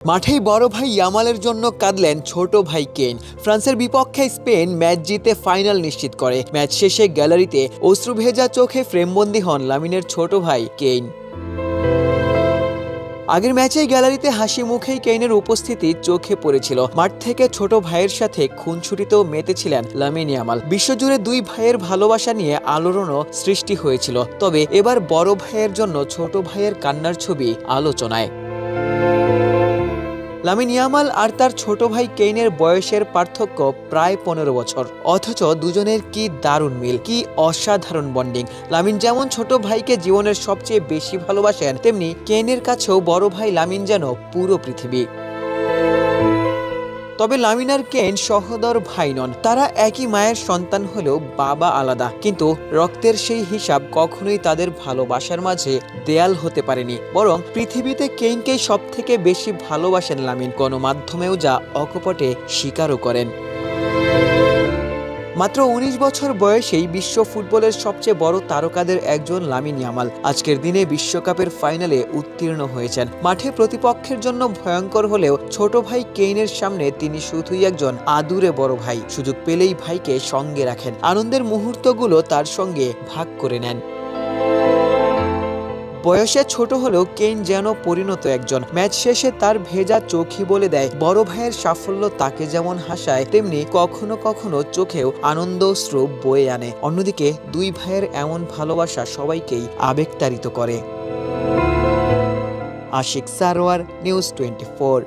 মাঠেই বড় ভাই ইয়ামালের জন্য কাঁদলেন ছোট ভাই কেইন। ফ্রান্সের বিপক্ষে স্পেন ম্যাচ জিতে ফাইনাল নিশ্চিত করে। ম্যাচ শেষে গ্যালারিতে অশ্রুভেজা চোখে ফ্রেমবন্দি হন লামিনের ছোট ভাই কেইন। আগের ম্যাচেই গ্যালারিতে হাসি মুখেই কেইনের উপস্থিতি চোখে পড়েছিল। মাঠ থেকে ছোট ভাইয়ের সাথে খুনছুটিতেও মেতেছিলেন লামিন ইয়ামাল। বিশ্বজুড়ে দুই ভাইয়ের ভালোবাসা নিয়ে আলোড়নও সৃষ্টি হয়েছিল। তবে এবার বড় ভাইয়ের জন্য ছোট ভাইয়ের কান্নার ছবি আলোচনায়। লামিন ইয়ামাল আর তার ছোট ভাই কেইনের বয়সের পার্থক্য প্রায় 15 বছর, অথচ দুজনের কি দারুণ মিল, কি অসাধারণ বন্ডিং। লামিন যেমন ছোট ভাইকে জীবনের সবচেয়ে বেশি ভালোবাসেন, তেমনি কেইনের কাছেও বড় ভাই লামিন যেন পুরো পৃথিবী। তবে লামিন আর কেইন সহোদর ভাই নন, তারা একই মায়ের সন্তান হলেও বাবা আলাদা। কিন্তু রক্তের সেই হিসাব কখনোই তাদের ভালোবাসার মাঝে দেয়াল হতে পারেনি। বরং পৃথিবীতে কেইনকেই সব থেকে বেশি ভালোবাসেন লামিন, গণমাধ্যমেও যা অকপটে স্বীকারও করেন। মাত্র 19 বছর বয়সেই বিশ্ব ফুটবলের সবচেয়ে বড় তারকাদের একজন লামিন ইয়ামাল আজকের দিনে বিশ্বকাপের ফাইনালে উত্তীর্ণ হয়েছেন। মাঠে প্রতিপক্ষের জন্য ভয়ঙ্কর হলেও ছোট ভাই কেইনের সামনে তিনি শুধুই একজন আদুরে বড় ভাই। সুযোগ পেলেই ভাইকে সঙ্গে রাখেন, আনন্দের মুহূর্তগুলো তার সঙ্গে ভাগ করে নেন। বয়সে ছোট হলেও কেইন যেন পরিণত একজন। ম্যাচ শেষে তার ভেজা চোখই বলে দেয়, বড় ভাইয়ের সাফল্য তাকে যেমন হাসায়, তেমনি কখনো কখনো চোখেও আনন্দশ্রু বয়ে আনে। অন্যদিকে দুই ভাইয়ের এমন ভালোবাসা সবাইকেই আবেগতাড়িত করে। আশিক সারোয়ার, নিউজ 24।